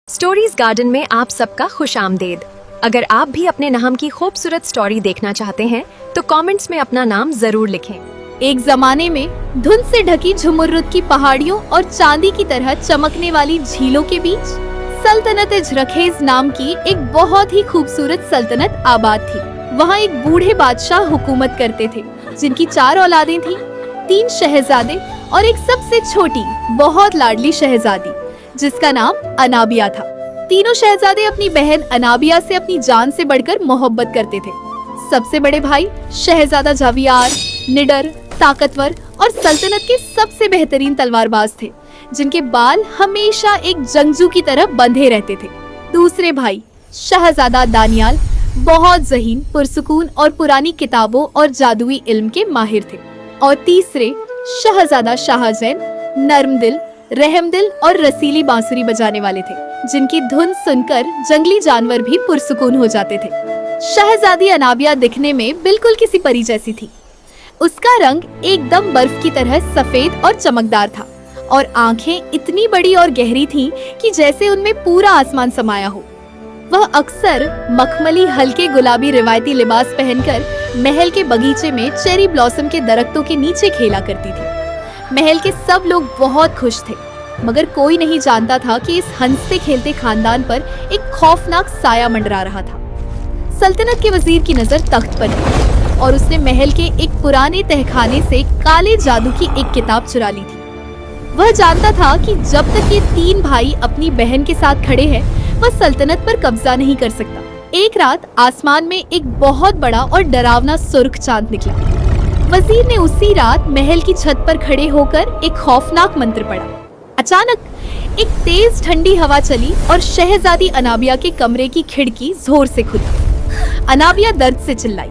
Stories garden में आप सबका खुश आमदेद। अगर आप भी अपने नाम की खूबसूरत स्टोरी देखना चाहते हैं तो कमेंट्स में अपना नाम जरूर लिखें। एक जमाने में धुंध से ढकी झुमुर्रुत की पहाड़ियों और चांदी की तरह चमकने वाली झीलों के बीच सल्तनत जरखेज नाम की एक बहुत ही खूबसूरत सल्तनत आबाद थी। वहाँ एक बूढ़े बादशाह हुकूमत करते थे जिनकी 4 औलादें थीं, 3 शहजादे और एक सबसे छोटी बहुत लाडली शहजादी जिसका नाम अनाबिया था। तीनों शहजादे अपनी बहन अनाबिया से अपनी जान से बढ़कर मोहब्बत करते थे। सबसे बड़े भाई शहजादा जावियार निडर, ताकतवर और सल्तनत के सबसे बेहतरीन तलवारबाज थे जिनके बाल हमेशा एक जंगजू की तरह बंधे रहते थे। दूसरे भाई शहजादा दानियाल बहुत ज़हीन, पुरसुकून और पुरानी किताबों और जादुई इल्म के माहिर थे। और तीसरे शहजादा शाहजैन नर्मदिल, रहमदिल और रसीली बांसुरी बजाने वाले थे जिनकी धुन सुनकर जंगली जानवर भी पुरसुकून हो जाते थे। शहजादी अनाबिया दिखने में बिल्कुल किसी परी जैसी थी। उसका रंग एकदम बर्फ की तरह सफेद और चमकदार था और आंखें इतनी बड़ी और गहरी थीं कि जैसे उनमें पूरा आसमान समाया हो। वह अक्सर मखमली हल्के गुलाबी रिवायती लिबास पहनकर महल के बगीचे में चेरी ब्लॉसम के दरख्तों के नीचे खेला करती थी। महल के सब लोग बहुत खुश थे, मगर कोई नहीं जानता था कि इस हंसते खेलते खानदान पर एक खौफनाक साया मंडरा रहा था। सल्तनत के वजीर की नजर तख्त पर थी और उसने महल के एक पुराने तहखाने से काले जादू की एक किताब चुरा ली थी। वह जानता था कि जब तक ये 3 भाई अपनी बहन के साथ खड़े हैं, वह सल्तनत पर कब्जा नहीं कर सकता। एक रात आसमान में एक बहुत बड़ा और डरावना सुर्ख चांद निकला। वजीर ने उसी रात महल की छत पर खड़े होकर एक खौफनाक मंत्र पढ़ा। अचानक एक तेज ठंडी हवा चली और शहजादी अनाबिया के कमरे की खिड़की जोर से खुली। अनाबिया दर्द से चिल्लाई।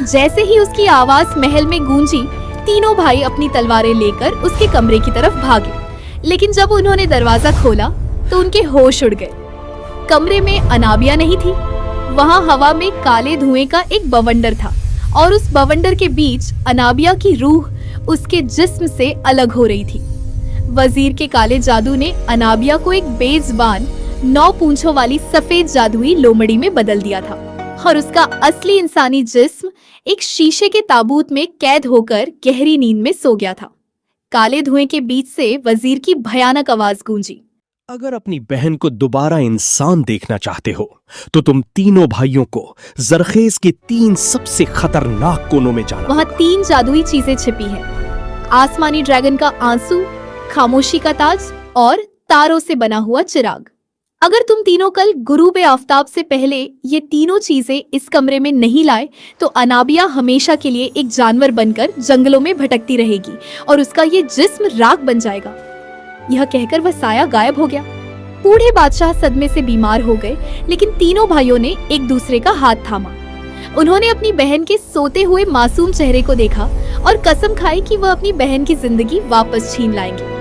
जैसे ही उसकी आवाज महल में गूंजी, तीनों भाई अपनी तलवारें लेकर उसके कमरे की तरफ भागे। लेकिन जब उन्होंने दरवाजा खोला तो उनके होश उड़ गए। कमरे में अनाबिया नहीं थी। वहाँ हवा में काले धुएं का एक बवंडर था और उस बवंडर के बीच अनाबिया की रूह उसके जिस्म से अलग हो रही थी। वजीर के काले जादू ने अनाबिया को एक बेज़बान 9 पूंछों वाली सफेद जादुई लोमड़ी में बदल दिया था और उसका असली इंसानी जिस्म एक शीशे के ताबूत में कैद होकर गहरी नींद में सो गया था। काले धुएं के बीच से वजीर की भयानक आवाज गूंजी। अगर अपनी बहन को दोबारा इंसान देखना चाहते हो तो तुम तीनों भाइयों को जरखेज के 3 सबसे खतरनाक कोनों में जाना। वहाँ 3 जादुई चीजें छिपी हैं। आसमानी ड्रैगन का आंसू, खामोशी का ताज और तारों से बना हुआ चिराग। अगर तुम तीनों कल गुरूब आफताब से पहले ये तीनों चीजें इस कमरे में नहीं लाए तो अनाबिया हमेशा के लिए एक जानवर बनकर जंगलों में भटकती रहेगी और उसका ये जिस्म राख बन जाएगा। यह कहकर वह साया गायब हो गया। बूढ़े बादशाह सदमे से बीमार हो गए, लेकिन तीनों भाइयों ने एक दूसरे का हाथ थामा। उन्होंने अपनी बहन के सोते हुए मासूम चेहरे को देखा और कसम खाई कि वह अपनी बहन की जिंदगी वापस छीन लाएंगे।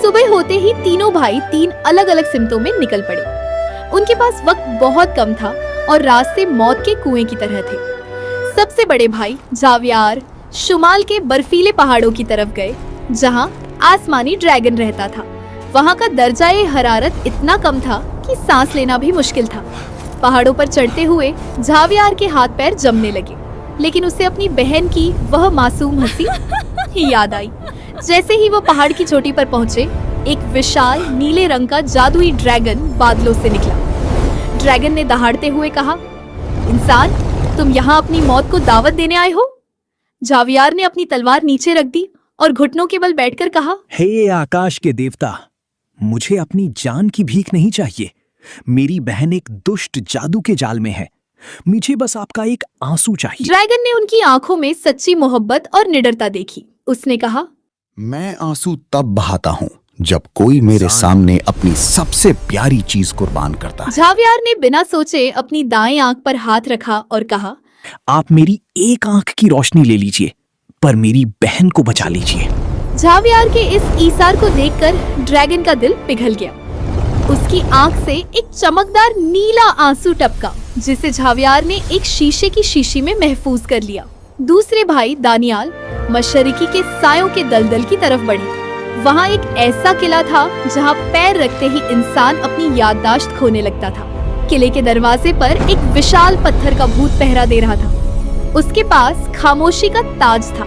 सुबह होते ही तीनों भाई 3 अलग अलग सिमतों में निकल पड़े। उनके पास वक्त बहुत कम था और रास्ते मौत के कुएं की तरह थे। सबसे बड़े भाई जावियार शुमाल के बर्फीले पहाड़ों की तरफ गए जहाँ आसमानी ड्रैगन रहता था। वहाँ का दर्जाए हरारत इतना कम था कि सांस लेना भी मुश्किल था। पहाड़ों पर चढ़ते हुए जावियार के हाथ पैर जमने लगे, लेकिन उसे अपनी बहन की वह मासूम हंसी याद आई। जैसे ही वो पहाड़ की चोटी पर पहुंचे, एक विशाल नीले रंग का जादुई ड्रैगन बादलों से निकला। ड्रैगन ने दहाड़ते हुए कहा, इंसान, तुम यहाँ अपनी मौत को दावत देने आए हो? जावियार ने अपनी तलवार नीचे रख दी और घुटनों के बल बैठकर कहा, हे आकाश के देवता, मुझे अपनी जान की भीख नहीं चाहिए। मेरी बहन एक दुष्ट जादू के जाल में है। मुझे बस आपका एक आंसू चाहिए। ड्रैगन ने उनकी आंखों में सच्ची मोहब्बत और निडरता देखी। उसने कहा, मैं आंसू तब बहाता हूँ जब कोई मेरे सामने अपनी सबसे प्यारी चीज कुर्बान करता है। जावियार ने बिना सोचे अपनी दाएं आंख पर हाथ रखा और कहा, आप मेरी एक आंख की रोशनी ले लीजिए, पर मेरी बहन को बचा लीजिए। जावियार के इस ईसार को देखकर ड्रैगन का दिल पिघल गया। उसकी आंख से एक चमकदार नीला आंसू टपका, जिसे जावियार ने एक शीशे की शीशी में महफूज कर लिया। दूसरे भाई दानियाल मशरिकी के सायों के दलदल की तरफ बढ़े। वहाँ एक ऐसा किला था जहाँ पैर रखते ही इंसान अपनी याददाश्त खोने लगता था। किले के दरवाजे पर एक विशाल पत्थर का भूत पहरा दे रहा था। उसके पास खामोशी का ताज था।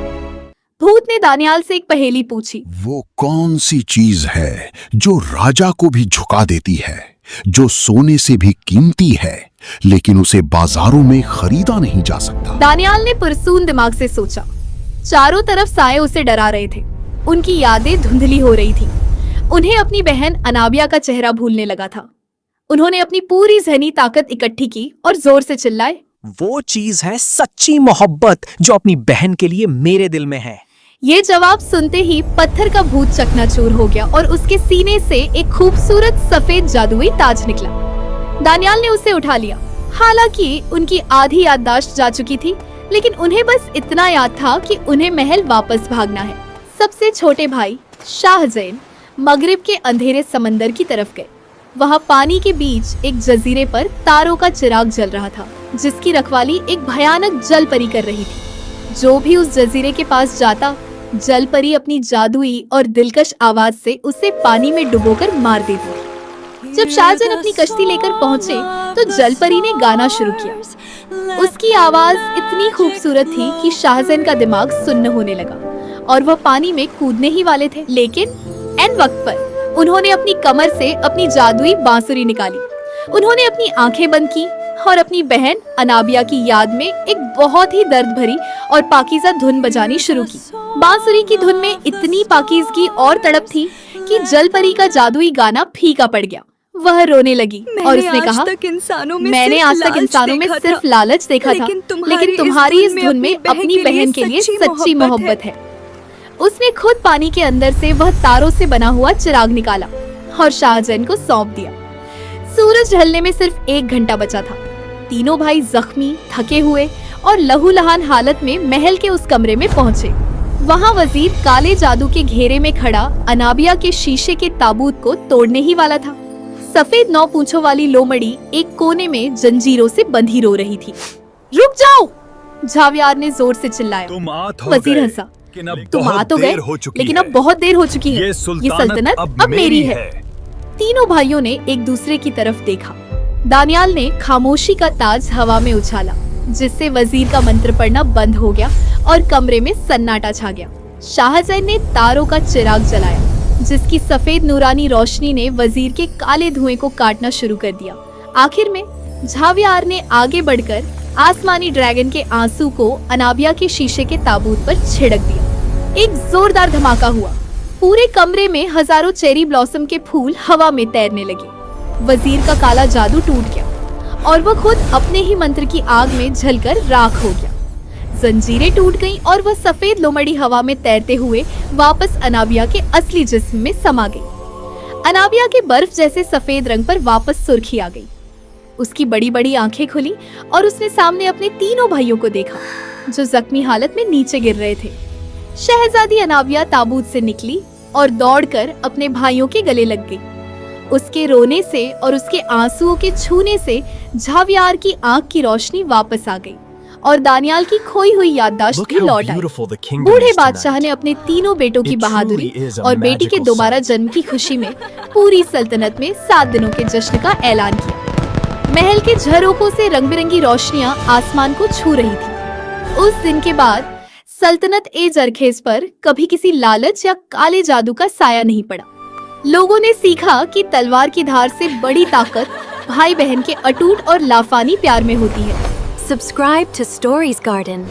भूत ने दानियाल से एक पहेली पूछी। वो कौन सी चीज है जो राजा को भी झुका देती है, जो सोने से भी कीमती है, लेकिन उसे बाजारों में खरीदा नहीं जा सकता? दानियाल ने पुरसून दिमाग से सोचा। चारों तरफ साए उसे डरा रहे थे। उनकी यादें धुंधली हो रही थी। उन्हें अपनी बहन अनाबिया का चेहरा भूलने लगा था। उन्होंने अपनी पूरी ज़हनी ताकत इकट्ठी की और जोर से चिल्लाए, वो चीज है सच्ची मोहब्बत जो अपनी बहन के लिए मेरे दिल में है। ये जवाब सुनते ही पत्थर का भूत चकनाचूर हो गया और उसके सीने से एक खूबसूरत सफेद जादुई ताज निकला। दानियाल ने उसे उठा लिया। हालांकि उनकी आधी याददाश्त जा चुकी थी, लेकिन उन्हें बस इतना याद था कि उन्हें महल वापस भागना है। सबसे छोटे भाई शाहजैन मगरिब के अंधेरे समंदर की तरफ गए। वहाँ पानी के बीच एक जजीरे पर तारों का चिराग जल रहा था, जिसकी रखवाली एक भयानक जल परी कर रही थी। जो भी उस जजीरे के पास जाता, जल परी अपनी जादुई और दिलकश आवाज से उसे पानी में डुबोकर मार देती। जब शाहजहान अपनी कश्ती लेकर पहुंचे तो जल परी ने गाना शुरू किया। उसकी आवाज इतनी खूबसूरत थी कि शाहजहान का दिमाग सुन्न होने लगा और वह पानी में कूदने ही वाले थे, लेकिन एन वक्त पर उन्होंने अपनी कमर से अपनी जादुई बांसुरी निकाली। उन्होंने अपनी आंखें बंद की और अपनी बहन अनाबिया की याद में एक बहुत ही दर्द भरी और पाकीज़ा धुन बजानी शुरू की। बांसुरी की धुन में इतनी पाकीज़गी और तड़प थी कि जल परी का जादुई गाना फीका पड़ गया। वह रोने लगी और उसने कहा, मैंने आज तक इंसानों में सिर्फ लालच देखा था, लेकिन तुम्हारी इस धुन में अपनी बहन के लिए सच्ची मोहब्बत है। उसने खुद पानी के अंदर से वह तारों से बना हुआ चिराग निकाला और शाहजहान को सौंप दिया। सूरज ढलने में सिर्फ 1 घंटा बचा था। तीनों भाई जख्मी, थके हुए और लहूलुहान हालत में महल के उस कमरे में पहुंचे। वहां वजीर काले जादू के घेरे में खड़ा अनाबिया के शीशे के ताबूत को तोड़ने ही वाला था। सफेद 9 पूंछों वाली लोमड़ी एक कोने में जंजीरों से बंधी रो रही थी। रुक जाओ! झावियार ने जोर से चिल्लाया। वजीर हंसा। तुम आ तो गए, लेकिन अब बहुत देर हो चुकी है। ये सल्तनत अब मेरी है। तीनों भाइयों ने एक दूसरे की तरफ देखा। दानियाल ने खामोशी का ताज हवा में उछाला, जिससे वजीर का मंत्र पढ़ना बंद हो गया और कमरे में सन्नाटा छा गया। शाहजहान ने तारों का चिराग जलाया, जिसकी सफेद नूरानी रोशनी ने वजीर के काले धुएं को काटना शुरू कर दिया। आखिर में झावियार ने आगे बढ़कर आसमानी ड्रैगन के आंसू को अनाबिया के शीशे के ताबूत पर छिड़क दिया। एक जोरदार धमाका हुआ। पूरे कमरे में हजारों चेरी ब्लॉसम के फूल हवा में तैरने लगे। वजीर का काला जादू टूट गया और वह खुद अपने ही मंत्र की आग में जलकर राख हो गया। जंजीरें टूट गईं और वह सफेद लोमड़ी हवा में तैरते हुए वापस अनाबिया के असली जिस्म में समा गई। अनाबिया के बर्फ जैसे सफेद रंग पर वापस सुर्खी आ गई। उसकी बड़ी बड़ी आंखें खुली और उसने सामने अपने तीनों भाइयों को देखा, जो जख्मी हालत में नीचे गिर रहे थे। शहजादी अनाबिया ताबूत से निकली और दौड़कर अपने भाइयों के गले लग गई। उसके रोने से और उसके आंसुओं के छूने से झावियार की आंख की रोशनी वापस आ गई और दानियाल की खोई हुई याददाश्त भी लौट आई। बूढ़े बादशाह ने अपने तीनों बेटों की बहादुरी और बेटी के दोबारा जन्म की खुशी में पूरी सल्तनत में 7 दिनों के जश्न का ऐलान किया। महल के झरोखों से रंग बिरंगी रोशनियां आसमान को छू रही थी। उस दिन के बाद सल्तनत ए जरखेज पर कभी किसी लालच या काले जादू का साया नहीं पड़ा। लोगों ने सीखा कि तलवार की धार से बड़ी ताकत भाई बहन के अटूट और लाफानी प्यार में होती है। Subscribe to Stories Garden.